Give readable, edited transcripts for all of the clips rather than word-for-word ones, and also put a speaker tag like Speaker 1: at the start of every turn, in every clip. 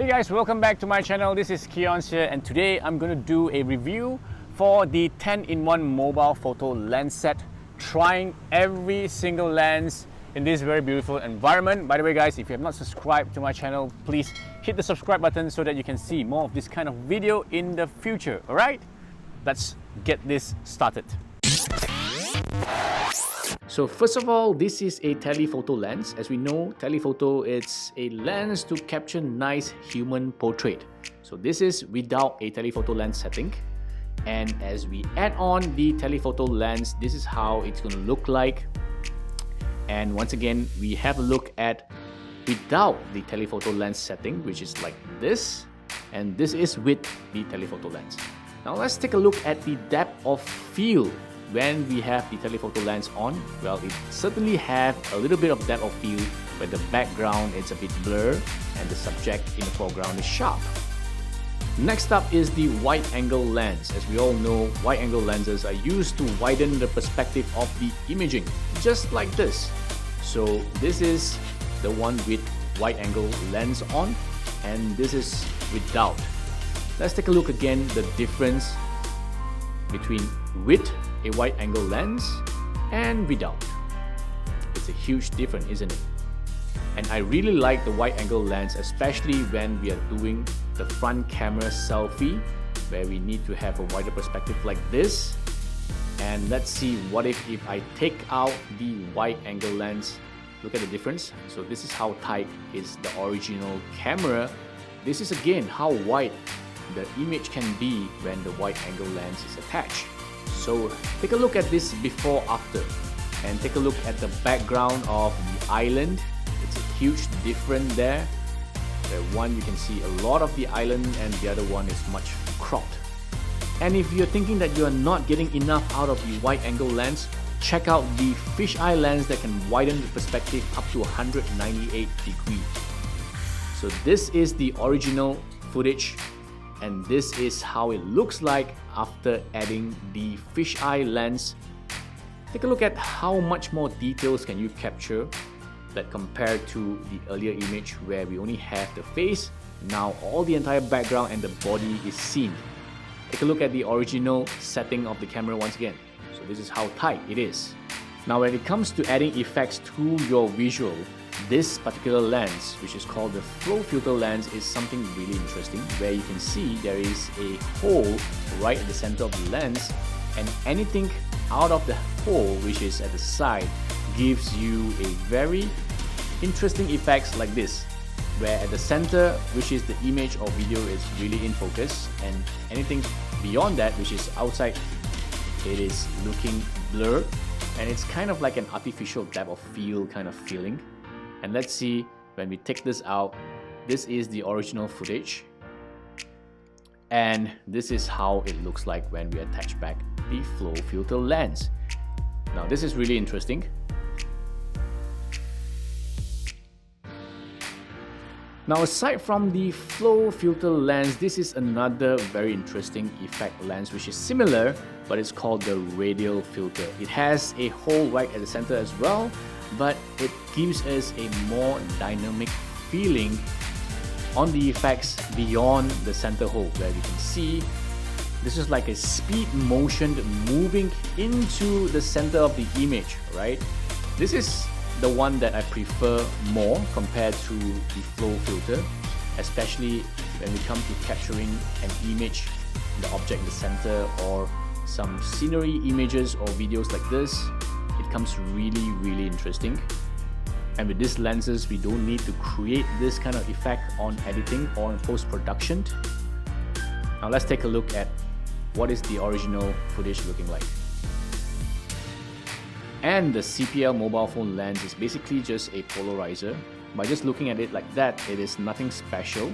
Speaker 1: Hey guys, welcome back to my channel. This is Keons here, and today I'm going to do a review for the 10-in-1 mobile photo lens set, trying every single lens in this very beautiful environment. By the way guys, if you have not subscribed to my channel, please hit the subscribe button so that you can see more of this kind of video in the future. Alright, let's get this started. So first of all, this is a telephoto lens. As we know, telephoto is a lens to capture nice human portrait. So this is without a telephoto lens setting. And as we add on the telephoto lens, this is how it's going to look like. And once again, we have a look at without the telephoto lens setting, which is like this. And this is with the telephoto lens. Now let's take a look at the depth of field when we have the telephoto lens on. Well, it certainly have a little bit of depth of field where the background is a bit blurred and the subject in the foreground is sharp. Next up is the wide angle lens. As we all know, wide angle lenses are used to widen the perspective of the imaging, just like this. So this is the one with wide angle lens on, and this is without. Let's take a look again the difference between with a wide angle lens and without. It's a huge difference, isn't it? And I really like the wide angle lens, especially when we are doing the front camera selfie, where we need to have a wider perspective like this. And let's see what if I take out the wide angle lens. Look at the difference. So this is how tight is the original camera. This is again how wide the image can be when the wide angle lens is attached. So take a look at this before after, and take a look at the background of the island. It's a huge difference there. The one you can see a lot of the island, and the other one is much cropped. And if you're thinking that you are not getting enough out of the wide angle lens, check out the fisheye lens that can widen the perspective up to 198 degrees. So this is the original footage, and this is how it looks like after adding the fisheye lens. Take a look at how much more details can you capture that compared to the earlier image where we only have the face. Now all the entire background and the body is seen. Take a look at the original setting of the camera once again. So this is how tight it is. Now when it comes to adding effects to your visual, this particular lens, which is called the flow filter lens, is something really interesting, where you can see there is a hole right at the center of the lens, and anything out of the hole, which is at the side, gives you a very interesting effects like this, where at the center, which is the image or video, is really in focus, and anything beyond that, which is outside, it is looking blurred, and it's kind of like an artificial depth of field kind of feeling. And let's see, when we take this out, this is the original footage, and this is how it looks like when we attach back the flow filter lens. Now this is really interesting. Now aside from the flow filter lens, this is another very interesting effect lens which is similar, but it's called the radial filter. It has a hole right at the center as well, but it gives us a more dynamic feeling on the effects beyond the center hole, where we can see this is like a speed motion moving into the center of the image, right? This is the one that I prefer more compared to the flow filter, especially when we come to capturing an image, the object in the center, or some scenery images or videos like this. It comes really interesting. And with these lenses, we don't need to create this kind of effect on editing or in post-production. Now let's take a look at what is the original footage looking like. And the CPL mobile phone lens is basically just a polarizer. By just looking at it like that, it is nothing special,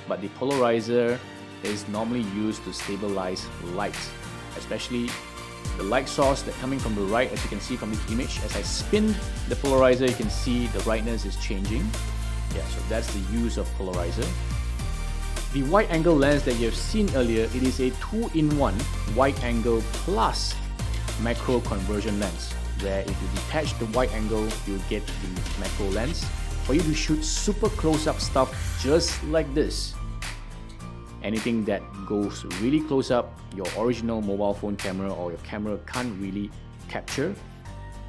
Speaker 1: but the polarizer is normally used to stabilize light, especially the light source that coming from the right. As you can see from this image, as I spin the polarizer, you can see the brightness is changing. Yeah, so that's the use of polarizer. The wide angle lens that you have seen earlier, it is a 2-in-1 wide angle plus macro conversion lens, where if you detach the wide angle, you'll get the macro lens. for you to shoot super close-up stuff just like this. Anything that goes really close up, your original mobile phone camera or your camera can't really capture.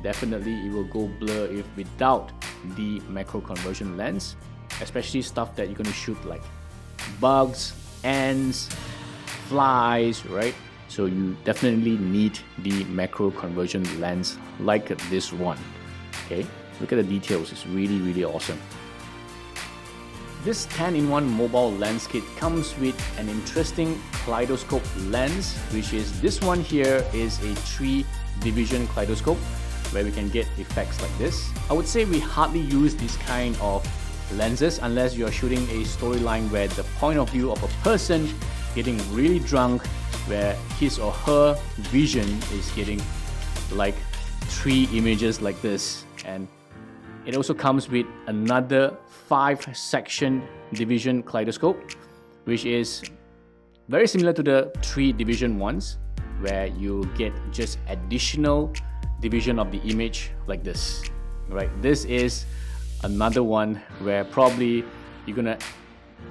Speaker 1: Definitely it will go blur if without the macro conversion lens, especially stuff that you're going to shoot like bugs, ants, flies, right? So you definitely need the macro conversion lens like this one. Okay, look at the details, it's really awesome. This 10-in-1 mobile lens kit comes with an interesting kaleidoscope lens, which is this one here is a 3-division kaleidoscope where we can get effects like this. I would say we hardly use this kind of lenses unless you're shooting a storyline where the point of view of a person getting really drunk, where his or her vision is getting like 3 images like this. And it also comes with another 5-section division kaleidoscope, which is very similar to the 3-division ones, where you get just additional division of the image like this, right? This is another one where probably you're gonna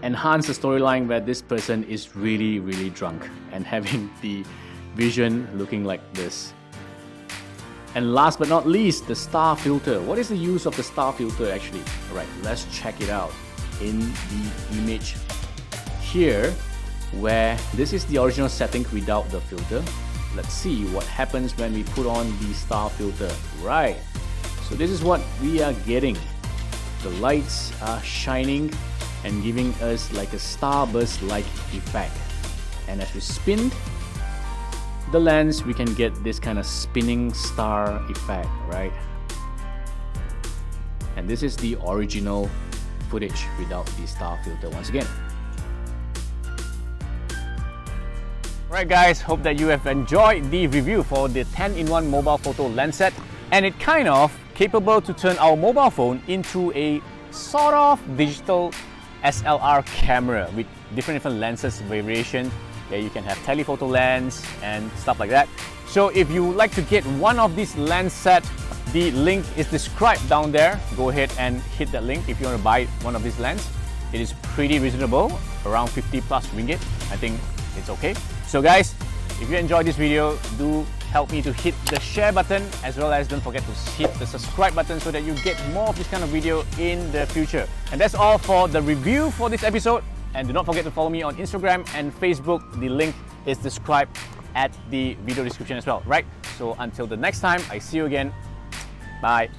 Speaker 1: enhance the storyline where this person is really drunk and having the vision looking like this. And last but not least, the star filter. What is the use of the star filter actually? Alright, let's check it out in the image here, where this is the original setting without the filter. Let's see what happens when we put on the star filter. Right, so this is what we are getting. The lights are shining and giving us like a starburst-like effect. And as we spin the lens, we can get this kind of spinning star effect, right? And this is the original footage without the star filter once again. Alright guys, hope that you have enjoyed the review for the 10-in-1 mobile photo lens set, and it kind of capable to turn our mobile phone into a sort of digital SLR camera with different lenses variation. Yeah, you can have telephoto lens and stuff like that. So if you would like to get one of these lens set, the link is described down there. Go ahead and hit that link if you want to buy one of these lens. It is pretty reasonable, around 50 plus ringgit. I think it's okay. So guys, if you enjoyed this video, do help me to hit the share button, as well as don't forget to hit the subscribe button so that you get more of this kind of video in the future. And that's all for the review for this episode. And do not forget to follow me on Instagram and Facebook. The link is described at the video description as well, right? So until the next time, I see you again. Bye.